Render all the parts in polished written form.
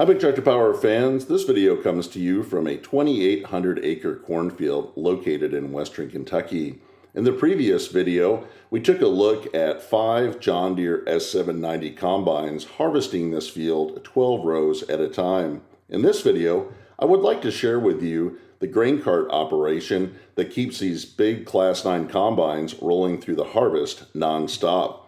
Hi Big Tractor Power fans, this video comes to you from a 2,800 acre cornfield located in western Kentucky. In the previous video, we took a look at 5 John Deere S790 Combines harvesting this field 12 rows at a time. In this video, I would like to share with you the grain cart operation that keeps these big Class 9 combines rolling through the harvest non-stop.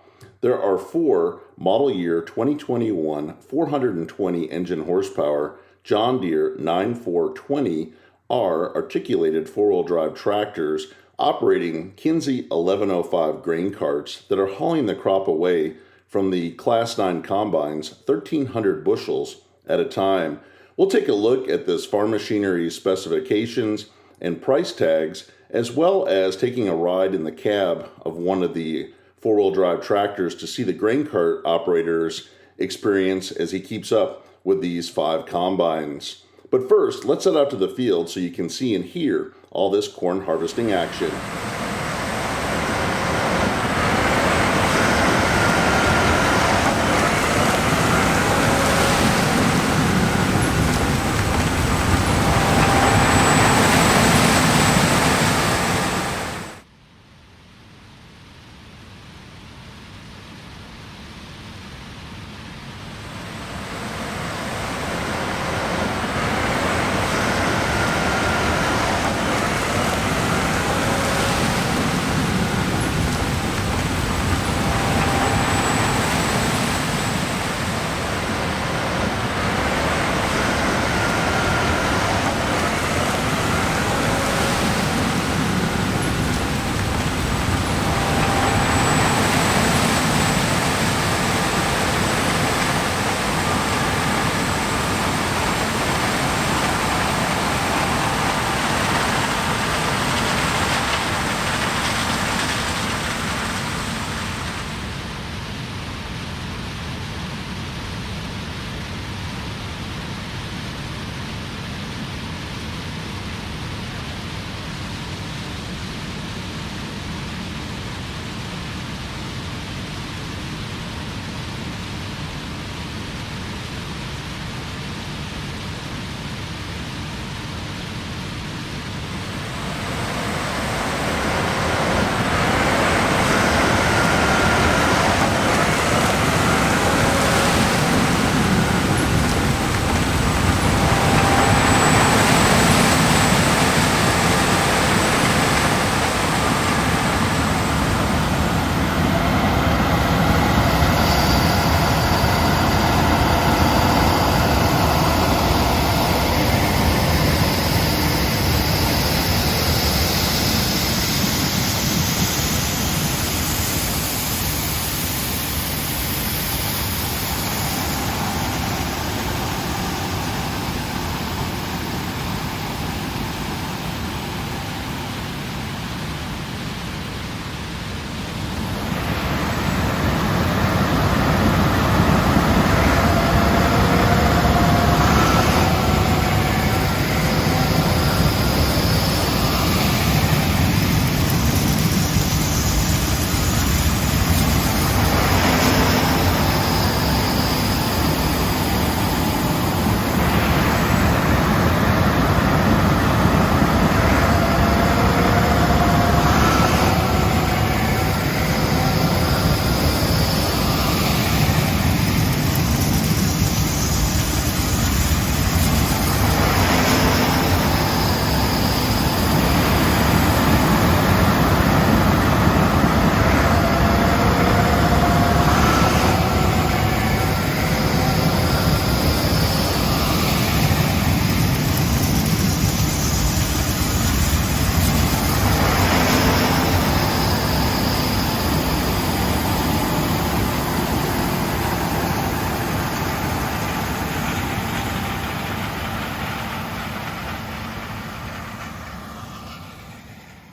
There are 4 model year 2021 420 engine horsepower John Deere 9420R articulated four-wheel drive tractors operating Kinze 1105 grain carts that are hauling the crop away from the Class 9 combines 1,300 bushels at a time. We'll take a look at this farm machinery specifications and price tags, as well as taking a ride in the cab of one of the four-wheel drive tractors to see the grain cart operator's experience as he keeps up with these 5 combines. But first, let's head out to the field so you can see and hear all this corn harvesting action.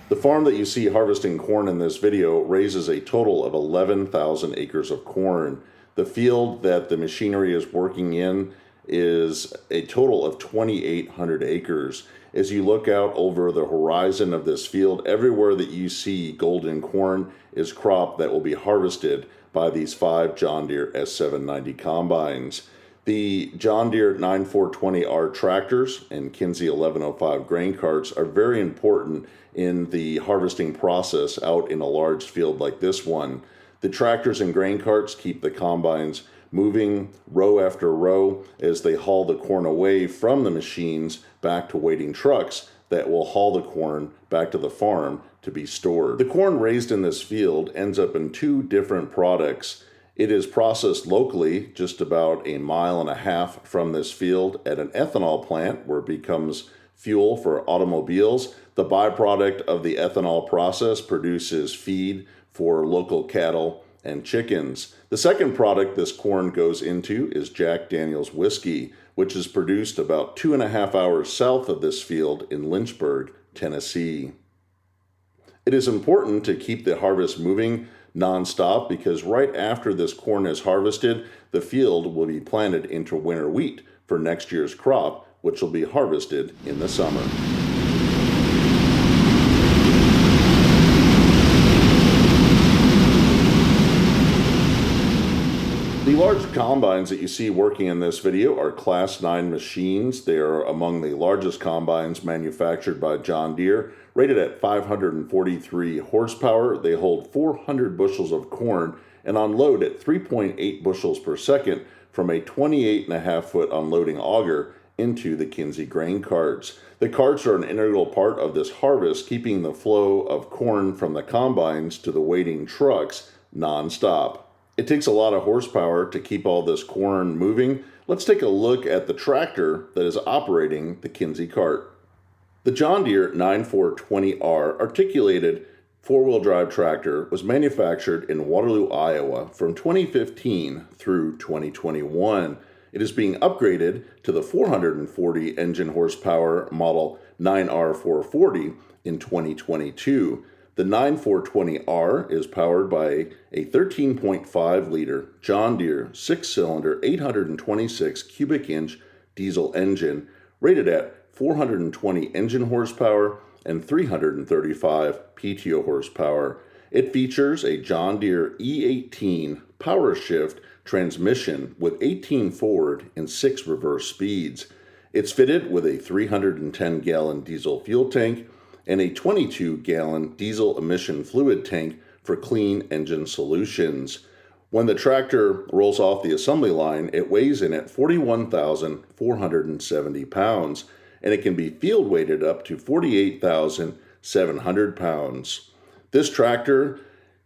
The farm that you see harvesting corn in this video raises a total of 11,000 acres of corn. The field that the machinery is working in is a total of 2,800 acres. As you look out over the horizon of this field, everywhere that you see golden corn is crop that will be harvested by these 5 John Deere S790 combines. The John Deere 9420R tractors and Kinze 1105 grain carts are very important in the harvesting process out in a large field like this one. The tractors and grain carts keep the combines moving row after row as they haul the corn away from the machines back to waiting trucks that will haul the corn back to the farm to be stored. The corn raised in this field ends up in two different products. It is processed locally, just about a mile and a half from this field at an ethanol plant where it becomes fuel for automobiles. The byproduct of the ethanol process produces feed for local cattle and chickens. The second product this corn goes into is Jack Daniel's whiskey, which is produced about 2.5 hours south of this field in Lynchburg, Tennessee. It is important to keep the harvest moving nonstop because right after this corn is harvested, the field will be planted into winter wheat for next year's crop, which will be harvested in the summer. The large combines that you see working in this video are Class 9 machines. They are among the largest combines manufactured by John Deere, rated at 543 horsepower. They hold 400 bushels of corn and unload at 3.8 bushels per second from a 28.5-foot unloading auger into the Kinze grain carts. The carts are an integral part of this harvest, keeping the flow of corn from the combines to the waiting trucks nonstop. It takes a lot of horsepower to keep all this corn moving. Let's take a look at the tractor that is operating the Kinze cart. The John Deere 9420R articulated four-wheel drive tractor was manufactured in Waterloo, Iowa from 2015 through 2021. It is being upgraded to the 440 engine horsepower model 9R440 in 2022. The 9420R is powered by a 13.5 liter John Deere 6-cylinder 826 cubic inch diesel engine rated at 420 engine horsepower and 335 PTO horsepower. It features a John Deere E18 power shift transmission with 18 forward and 6 reverse speeds. It's fitted with a 310-gallon diesel fuel tank and a 22-gallon diesel emission fluid tank for clean engine solutions. When the tractor rolls off the assembly line, it weighs in at 41,470 pounds, and it can be field weighted up to 48,700 pounds. This tractor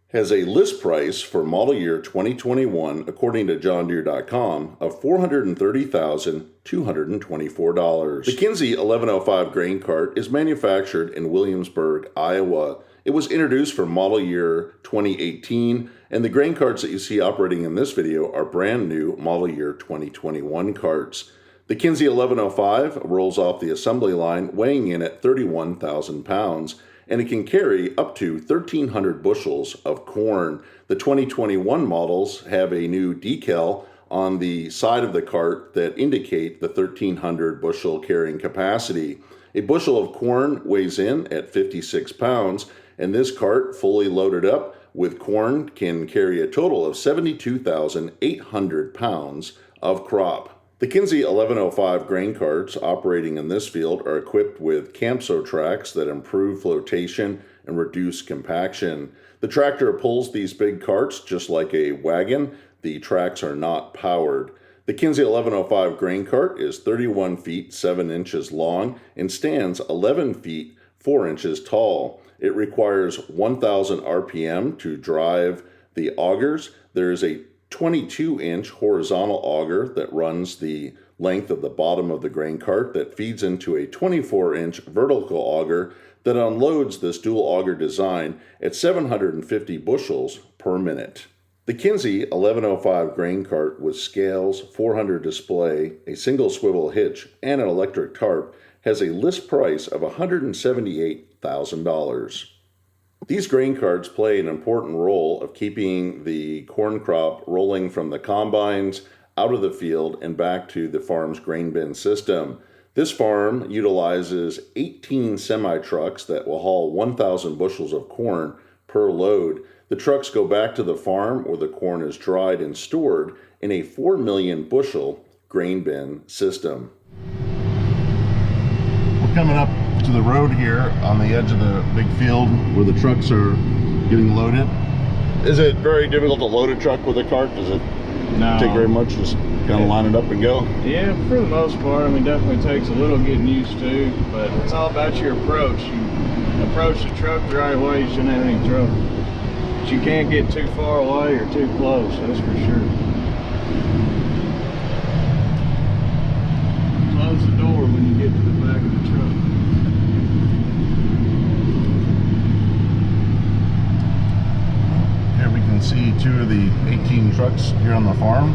has a list price for model year 2021, according to JohnDeere.com, of $430,224. The Kinze 1105 grain cart is manufactured in Williamsburg, Iowa. It was introduced for model year 2018, and the grain carts that you see operating in this video are brand new model year 2021 carts. The Kinze 1105 rolls off the assembly line weighing in at 31,000 pounds, and it can carry up to 1,300 bushels of corn. The 2021 models have a new decal on the side of the cart that indicate the 1,300 bushel carrying capacity. A bushel of corn weighs in at 56 pounds, and this cart, fully loaded up with corn, can carry a total of 72,800 pounds of crop. The Kinze 1105 grain carts operating in this field are equipped with Camso tracks that improve flotation and reduce compaction. The tractor pulls these big carts just like a wagon. The tracks are not powered. The Kinze 1105 grain cart is 31 feet 7 inches long and stands 11 feet 4 inches tall. It requires 1,000 RPM to drive the augers. There is a 22-inch horizontal auger that runs the length of the bottom of the grain cart that feeds into a 24-inch vertical auger that unloads this dual auger design at 750 bushels per minute. The Kinze 1105 grain cart with scales, 400 display, a single swivel hitch, and an electric tarp has a list price of $178,000. These grain carts play an important role of keeping the corn crop rolling from the combines out of the field and back to the farm's grain bin system. This farm utilizes 18 semi-trucks that will haul 1,000 bushels of corn per load. The trucks go back to the farm where the corn is dried and stored in a 4 million bushel grain bin system. We're coming up to the road here on the edge of the big field where the trucks are getting loaded. Is it very difficult to load a truck with a cart? Does it take very much? Just kind of line it up and go? Yeah, for the most part. I mean, definitely takes a little getting used to, but it's all about your approach. You approach the truck the right way, you shouldn't have any trouble. But you can't get too far away or too close, that's for sure. Close the door when you get to the back of the truck. Here we can see 2 of the 18 trucks here on the farm.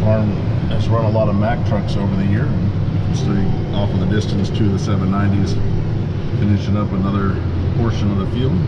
Farm has run a lot of MACK trucks over the year. You can see off in the distance 2 of the 790s finishing up another portion of the field.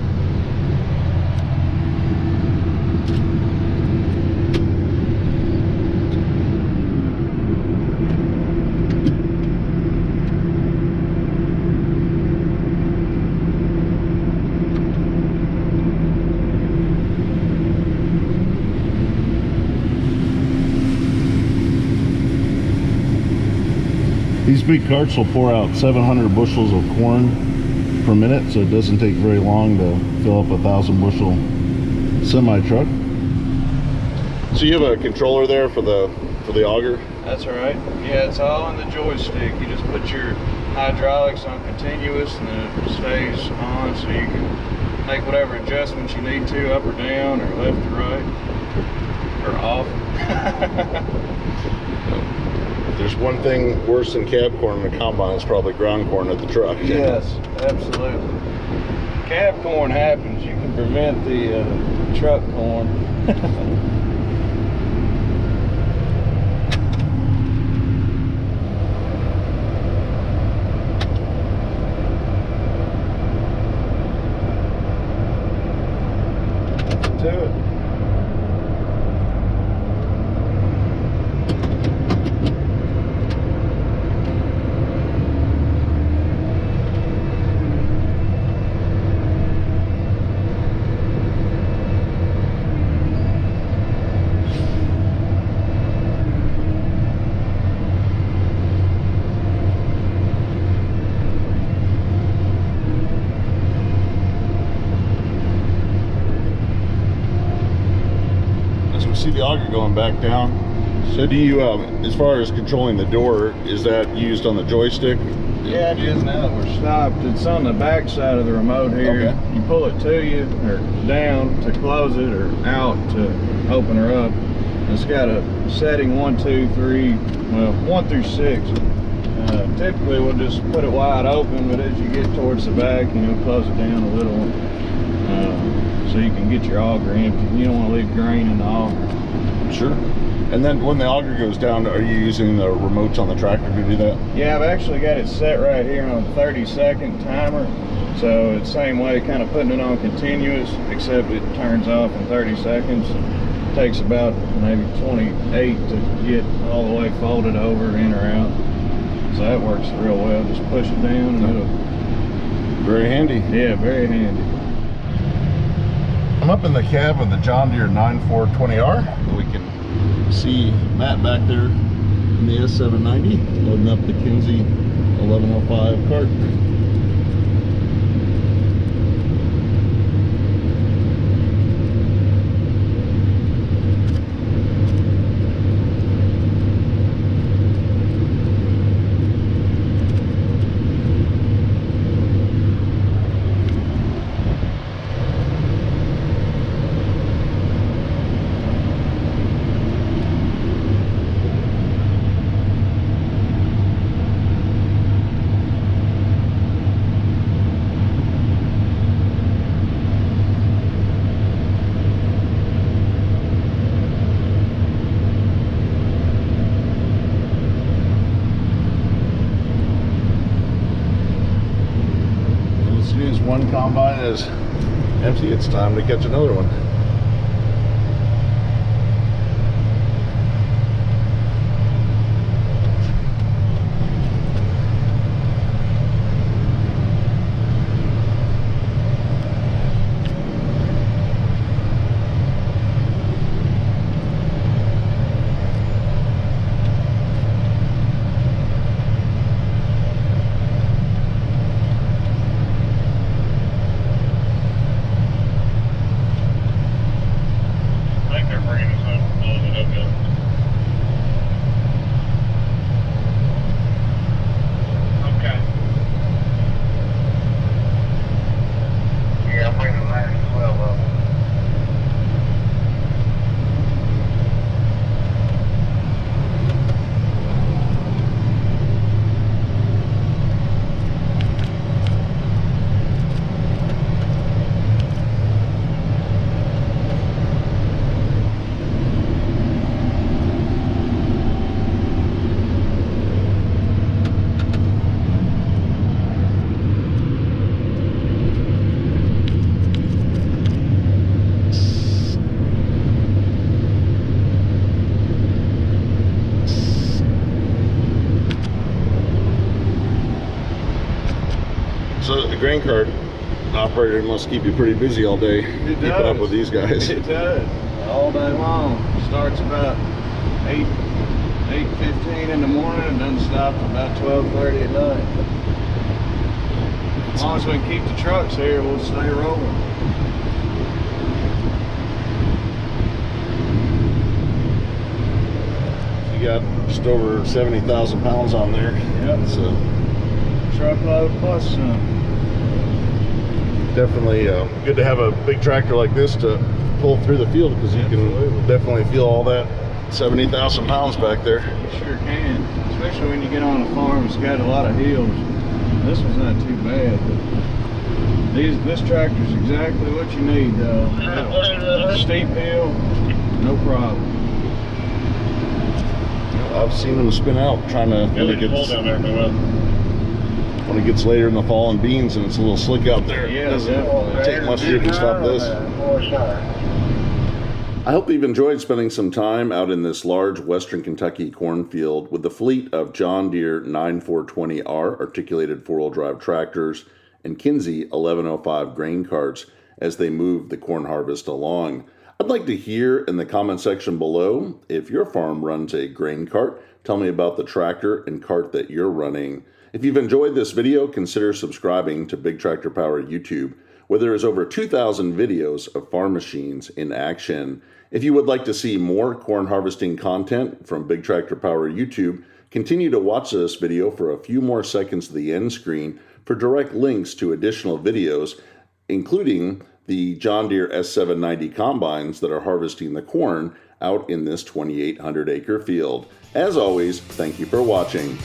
These big carts will pour out 700 bushels of corn per minute, so it doesn't take very long to fill up a 1,000 bushel semi-truck. So you have a controller there for the auger? That's right. Yeah, it's all in the joystick. You just put your hydraulics on continuous and then it stays on, so you can make whatever adjustments you need to, up or down or left or right or off. If there's one thing worse than cab corn in the combine, it's probably ground corn at the truck. Yes, absolutely. Cab corn happens. You can prevent the truck corn. To it. See the auger going back down. So do you, as far as controlling the door, is that used on the joystick? Yeah, it is now that we're stopped. It's on the back side of the remote here. Okay. You pull it to you or down to close it or out to open her up. It's got a setting 1, 2, 3, well 1 through 6. Typically we'll just put it wide open, but as you get towards the back, you know, close it down a little. So you can get your auger empty. You don't want to leave grain in the auger. Sure. And then when the auger goes down, are you using the remotes on the tractor to do that? Yeah, I've actually got it set right here on a 30-second timer. So it's the same way, kind of putting it on continuous, except it turns off in 30 seconds. It takes about maybe 28 to get all the way folded over, in or out. So that works real well. Just push it down and it'll... Very handy. Yeah, very handy. I'm up in the cab of the John Deere 9420R. We can see Matt back there in the S790 loading up the Kinze 1105 cart. One combine is empty, it's time to catch another one. So the grain cart operator must keep you pretty busy all day. Keeping up with these guys. It does. All day long. Starts about 8:15 in the morning and doesn't stop till about 12:30 at night. As long as we can keep the trucks here, we'll stay rolling. You got just over 70,000 pounds on there. Yep. So Truckload plus some. definitely good to have a big tractor like this to pull through the field, because you can definitely feel all that 70,000 pounds back there. You sure can, especially when you get on a farm that's got a lot of hills. This one's not too bad, but this tractor's exactly what you need. Steep hill, no problem. I've seen them spin out trying to when it gets later in the fall in beans and it's a little slick out there. Yeah, it doesn't take much to even stop this. I hope you've enjoyed spending some time out in this large Western Kentucky cornfield with the fleet of John Deere 9420R articulated four-wheel drive tractors and Kinze 1105 grain carts as they move the corn harvest along. I'd like to hear in the comment section below if your farm runs a grain cart. Tell me about the tractor and cart that you're running. If you've enjoyed this video, consider subscribing to Big Tractor Power YouTube, where there is over 2,000 videos of farm machines in action. If you would like to see more corn harvesting content from Big Tractor Power YouTube, continue to watch this video for a few more seconds to the end screen for direct links to additional videos, including the John Deere S790 Combines that are harvesting the corn out in this 2,800 acre field. As always, thank you for watching.